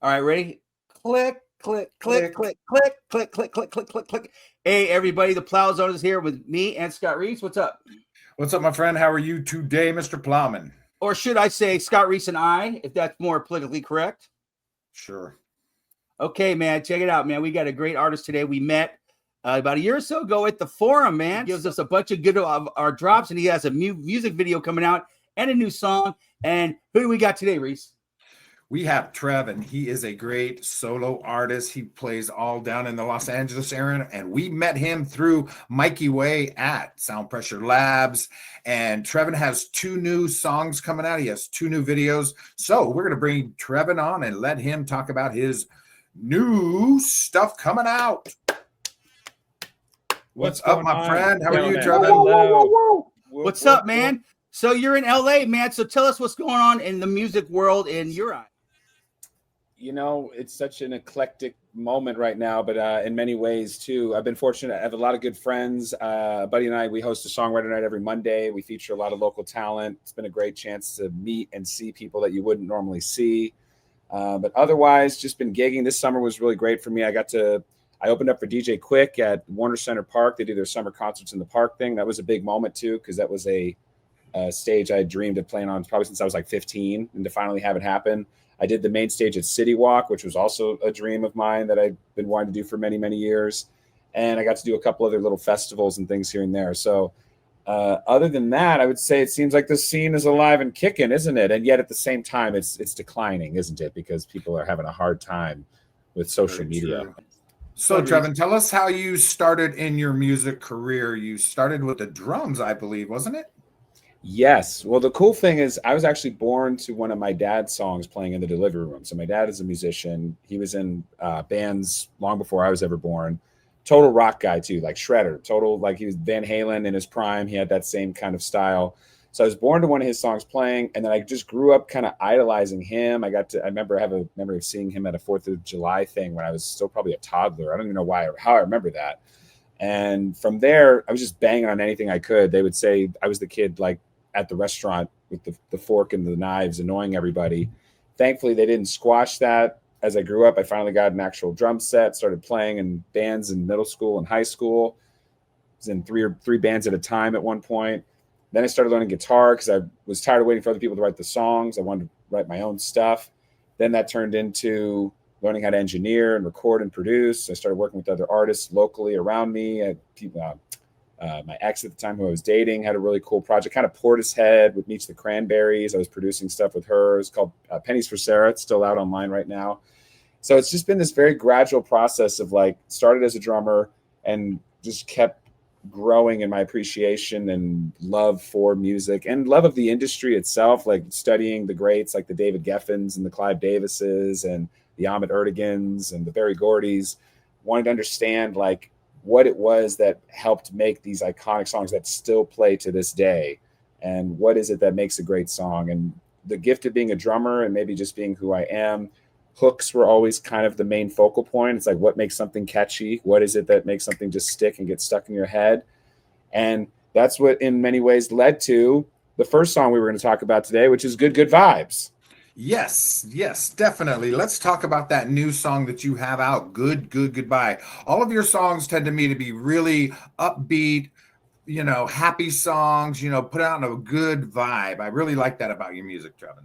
All right, ready? Click, click, click, Click. click, click, click, click, click, click, click, click. Hey, everybody, the Plow Zone is here with me and Scott Reese. What's up? What's up, my friend? How are you today, Mr. Plowman? Or should I say Scott Reese and I, if that's more politically correct? Sure. Okay, man, check it out, man. We got a great artist today. We met about a year or so ago at the forum, man. He gives us a bunch of good of our drops, and he has a music video coming out and a new song. And who do we got today, Reese? We have TREVAN. He is a great solo artist. He plays all down in the Los Angeles area, and we met him through Mikey Way at Sound Pressure Labs. And TREVAN has 2 new songs coming out. He has 2 new videos. So we're going to bring TREVAN on and let him talk about his new stuff coming out. What's up, my friend? How are you, TREVAN? What's up, man? So you're in LA, man. So tell us what's going on in the music world in your eye. You know, it's such an eclectic moment right now, but in many ways too. I've been fortunate. I have a lot of good friends. Buddy and I, we host a songwriter night every Monday. We feature a lot of local talent. It's been a great chance to meet and see people that you wouldn't normally see. But otherwise, just been gigging. This summer was really great for me. I opened up for DJ Quick at Warner Center Park. They do their summer concerts in the park thing. That was a big moment too, because that was a stage I had dreamed of playing on probably since I was like 15, and to finally have it happen. I did the main stage at City Walk, which was also a dream of mine that I've been wanting to do for many, many years. And I got to do a couple other little festivals and things here and there. So other than that, I would say it seems like the scene is alive and kicking, isn't it? And yet at the same time, it's declining, isn't it? Because people are having a hard time with social media. True. So, TREVAN, tell us how you started in your music career. You started with the drums, I believe, wasn't it? Yes. Well, the cool thing is I was actually born to one of my dad's songs playing in the delivery room. So my dad is a musician. He was in bands long before I was ever born. Total rock guy too, like Shredder. Total, like he was Van Halen in his prime. He had that same kind of style. So I was born to one of his songs playing, and then I just grew up kind of idolizing him. I remember I have a memory of seeing him at a 4th of July thing when I was still probably a toddler. I don't even know how I remember that. And from there, I was just banging on anything I could. They would say I was the kid like at the restaurant with the fork and the knives, annoying everybody. Thankfully, they didn't squash that. As I grew up, I finally got an actual drum set, started playing in bands in middle school and high school. I was in three bands at a time at one point. Then I started learning guitar because I was tired of waiting for other people to write the songs. I wanted to write my own stuff. Then that turned into learning how to engineer and record and produce. I started working with other artists locally around me. My ex at the time who I was dating had a really cool project, kind of Portishead with Meets the Cranberries. I was producing stuff with her. It's called Pennies for Sarah. It's still out online right now. So it's just been this very gradual process of like started as a drummer and just kept growing in my appreciation and love for music and love of the industry itself, like studying the greats like the David Geffens and the Clive Davises and the Ahmet Ertegans and the Berry Gordy's, wanting to understand like what it was that helped make these iconic songs that still play to this day. And what is it that makes a great song? And the gift of being a drummer and maybe just being who I am, hooks were always kind of the main focal point. It's like, what makes something catchy? What is it that makes something just stick and get stuck in your head? And that's what in many ways led to the first song we were going to talk about today, which is Good, Good Vibes. Yes, definitely. Let's talk about that new song that you have out, Good, Good, Goodbye. All of your songs tend to me to be really upbeat, happy songs, put out in a good vibe. I really like that about your music, TREVAN.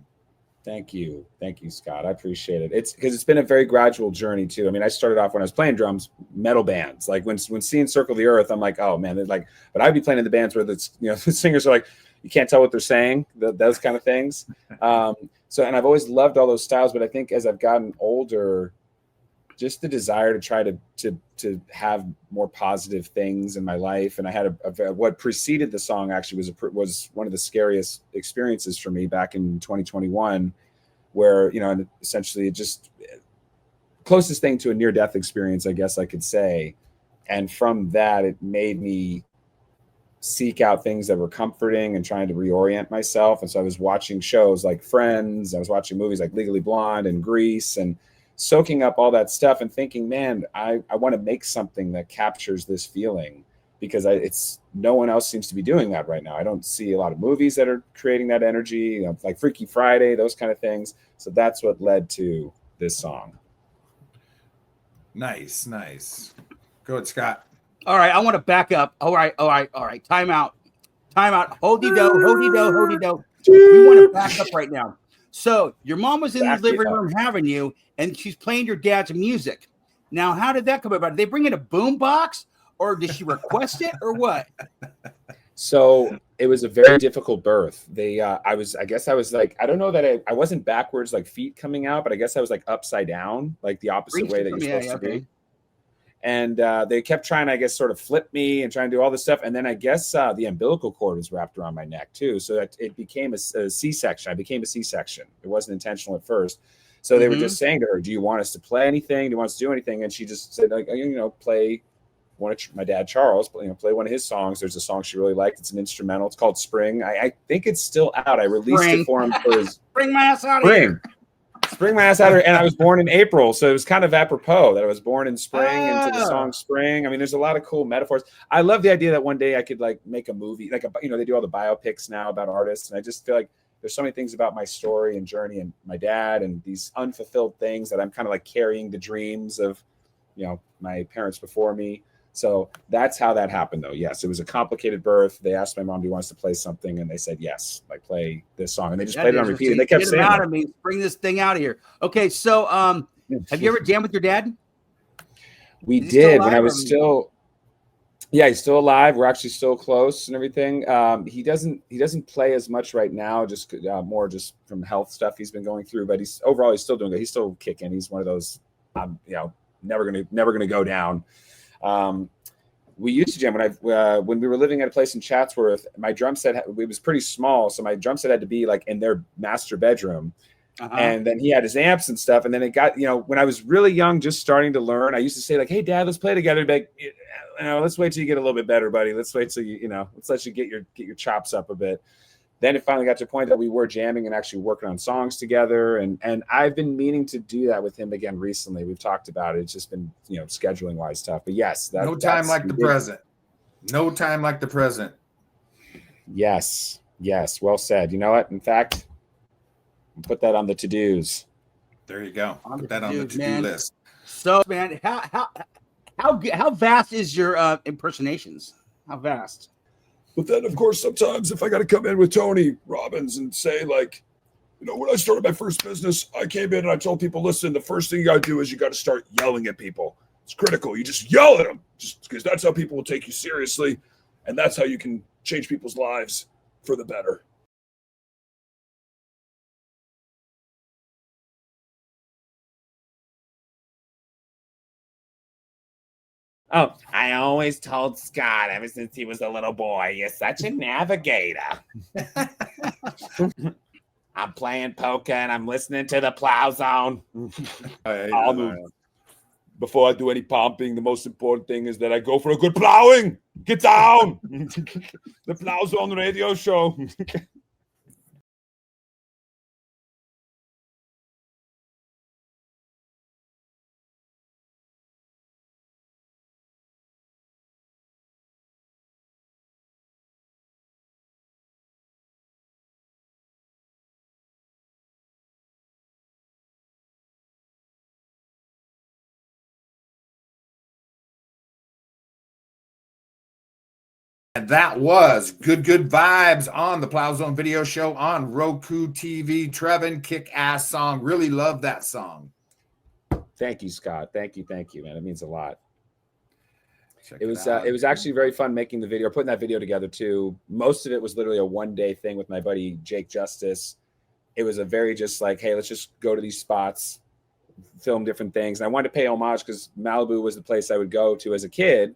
Thank you, Scott. I appreciate it. It's because it's been a very gradual journey too. I mean, I started off when I was playing drums, metal bands. Like when seeing Circle the Earth, I'm like, oh man, like. But I'd be playing in the bands where the singers are like, you can't tell what they're saying, those kind of things. And I've always loved all those styles, but I think as I've gotten older, just the desire to try to have more positive things in my life. And I had what preceded the song actually was one of the scariest experiences for me back in 2021, where, essentially just closest thing to a near-death experience, I guess I could say. And from that, it made me seek out things that were comforting and trying to reorient myself. And so I was watching shows like Friends. I was watching movies like Legally Blonde and Grease and soaking up all that stuff and thinking, man, I want to make something that captures this feeling because it's no one else seems to be doing that right now. I don't see a lot of movies that are creating that energy, like Freaky Friday, those kind of things. So that's what led to this song. Nice, nice. Go ahead, Scott. All right, I want to back up. All right. Time out. Hody-do. We want to back up right now. So your mom was in the living room having you, and she's playing your dad's music. Now, how did that come about? Did they bring in a boom box, or did she request it, or what? So it was a very difficult birth. I guess I was like, I don't know that I wasn't backwards, like feet coming out, but I guess I was like upside down, like the opposite way that you're supposed to be. And they kept trying to, I guess, sort of flip me and try and do all this stuff. And then I guess the umbilical cord was wrapped around my neck too. So that it became a C-section. I became a C-section. It wasn't intentional at first. So they were just saying to her, do you want us to play anything? Do you want us to do anything? And she just said, like, play one of my dad, Charles, play one of his songs. There's a song she really liked. It's an instrumental. It's called Spring. I think it's still out. I released it for him for his Bring my ass out of here. Spring my ass out of here. And I was born in April. So it was kind of apropos that I was born in spring into the song Spring. I mean, there's a lot of cool metaphors. I love the idea that one day I could like make a movie, like, they do all the biopics now about artists. And I just feel like there's so many things about my story and journey and my dad and these unfulfilled things that I'm kind of like carrying the dreams of, my parents before me. So that's how that happened, though. Yes, it was a complicated birth. They asked my mom, "Do you want us to play something?" And they said yes, like play this song. And they just played it on repeat. And they kept saying, "Out of me, bring this thing out of here." Okay, so have you ever jammed with your dad? We did when I was still. Yeah, he's still alive. We're actually still close and everything. He doesn't play as much right now, just more just from health stuff he's been going through. But he's still doing good. He's still kicking. He's one of those, never gonna go down. We used to jam when we were living at a place in Chatsworth. My drum set, it was pretty small, so my drum set had to be like in their master bedroom. And then he had his amps and stuff. And then it got, when I was really young, just starting to learn, I used to say like, "Hey Dad, let's play together." He'd be like, "Let's wait till you get a little bit better, buddy. Let's wait till let's let you get your chops up a bit." Then it finally got to a point that we were jamming and actually working on songs together. And I've been meaning to do that with him again recently. We've talked about it. It's just been, scheduling wise tough. But yes, no time like the present. No time like the present. Yes. Well said. You know what? In fact, put that on the to-dos. There you go. Put that on the to-do list. So, man, how vast is your impersonations? How vast? But then, of course, sometimes if I got to come in with Tony Robbins and say, like, when I started my first business, I came in and I told people, listen, the first thing you got to do is you got to start yelling at people. It's critical. You just yell at them, just because that's how people will take you seriously. And that's how you can change people's lives for the better. Oh, I always told Scott ever since he was a little boy, you're such a navigator. I'm playing poker and I'm listening to the Plow Zone. Before I do any pumping, the most important thing is that I go for a good plowing. Get down. The Plow Zone radio show. And that was Good Vibes on the Plow Zone video show on Roku TV. TREVAN, kick-ass song. Really love that song. Thank you, Scott. Thank you, man. It means a lot. It was actually very fun making the video, putting that video together too. Most of it was literally a one-day thing with my buddy Jake Justice. It was a very just like, hey, let's just go to these spots, film different things. And I wanted to pay homage because Malibu was the place I would go to as a kid.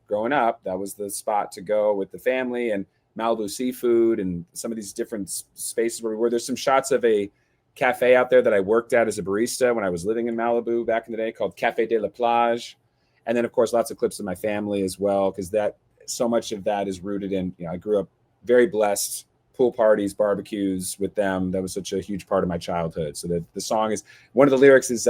Growing up, that was the spot to go with the family, and Malibu seafood and some of these different spaces where we were. There's some shots of a cafe out there that I worked at as a barista when I was living in Malibu back in the day called Café de la Plage. And then, of course, lots of clips of my family as well, because that so much of that is rooted in, I grew up very blessed, pool parties, barbecues with them. That was such a huge part of my childhood. So the song is, one of the lyrics is,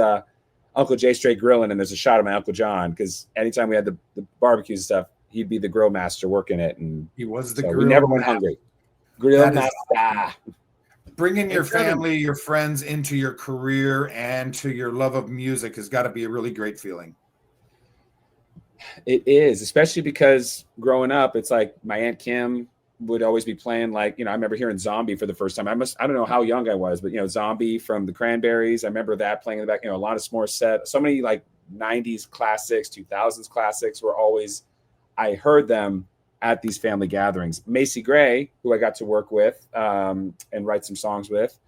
Uncle Jay straight grilling, and there's a shot of my Uncle John, because anytime we had the barbecues and stuff, he'd be the grill master working it, and he was the so grill. We never went hungry. Grill master. Bringing your Trevin, family, your friends into your career and to your love of music has got to be a really great feeling. It is, especially because growing up, it's like my Aunt Kim would always be playing, like, you know, I remember hearing Zombie for the first time. I don't know how young I was, but, you know, Zombie from the Cranberries. I remember that playing in the back, you know, a lot of Morissette, so many like 90s classics, 2000s classics were always, I heard them at these family gatherings. Macy Gray, who I got to work with and write some songs with,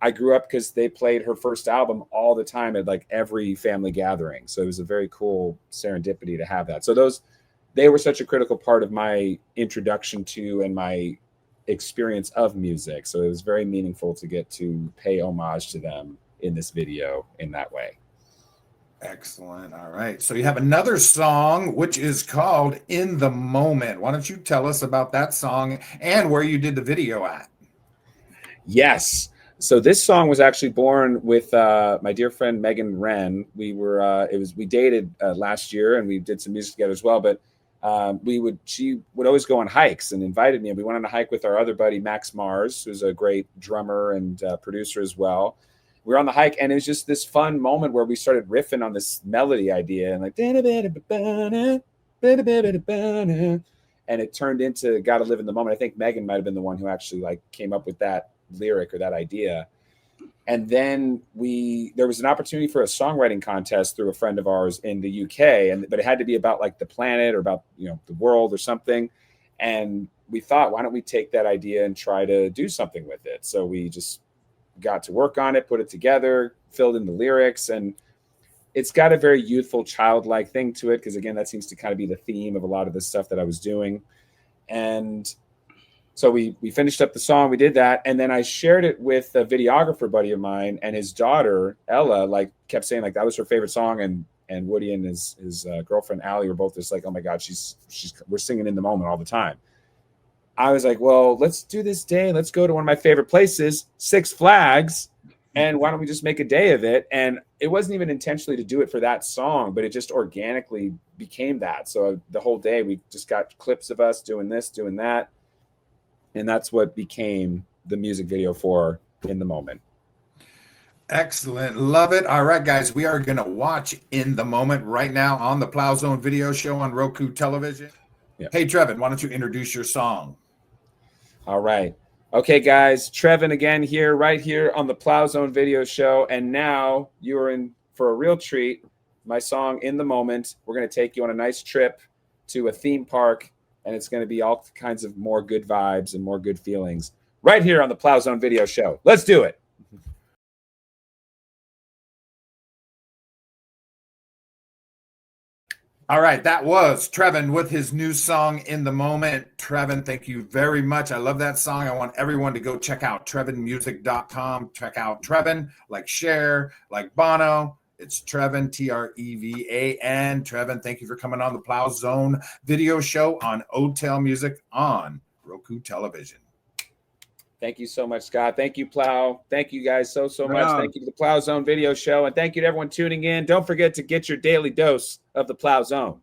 I grew up because they played her first album all the time at like every family gathering. So it was a very cool serendipity to have that. So they were such a critical part of my introduction to and my experience of music. So it was very meaningful to get to pay homage to them in this video in that way. Excellent. All right. So you have another song, which is called In the Moment. Why don't you tell us about that song and where you did the video at? Yes. So this song was actually born with my dear friend Megan Wren. We dated last year and we did some music together as well. But she would always go on hikes and invited me. And we went on a hike with our other buddy Max Mars, who's a great drummer and producer as well. We were on the hike, and it was just this fun moment where we started riffing on this melody idea and like, and it turned into "Gotta Live in the Moment." I think Megan might have been the one who actually like came up with that lyric or that idea. And then there was an opportunity for a songwriting contest through a friend of ours in the UK, but it had to be about like the planet or about, you know, the world or something. And we thought, why don't we take that idea and try to do something with it? So we just got to work on it, put it together, filled in the lyrics, and it's got a very youthful, childlike thing to it, because again, that seems to kind of be the theme of a lot of the stuff that I was doing. And so we finished up the song, we did that, and then I shared it with a videographer buddy of mine, and his daughter Ella like kept saying like that was her favorite song, and Woody and his girlfriend Allie were both just like, oh my god, we're singing In the Moment all the time. I was like, well, let's do this day. Let's go to one of my favorite places, Six Flags, and why don't we just make a day of it? And it wasn't even intentionally to do it for that song, but it just organically became that. So the whole day we just got clips of us doing this, doing that. And that's what became the music video for In the Moment. Excellent. Love it. All right, guys, we are going to watch In the Moment right now on the Plow Zone video show on Roku television. Yeah. Hey, TREVAN, why don't you introduce your song? All right. Okay, guys, TREVAN again here, right here on the Plow Zone video show. And now you are in for a real treat. My song, In the Moment. We're going to take you on a nice trip to a theme park, and it's going to be all kinds of more good vibes and more good feelings right here on the Plow Zone video show. Let's do it. All right, that was TREVAN with his new song, In the Moment. TREVAN, thank you very much. I love that song. I want everyone to go check out TREVANmusic.com. Check out TREVAN, like Cher, like Bono. It's TREVAN, TREVAN. TREVAN, thank you for coming on the Plow Zone video show on Otel Music on Roku television. Thank you so much, Scott. Thank you, Plow. Thank you guys so much. Thank you to the Plow Zone video show. And thank you to everyone tuning in. Don't forget to get your daily dose of the Plow Zone.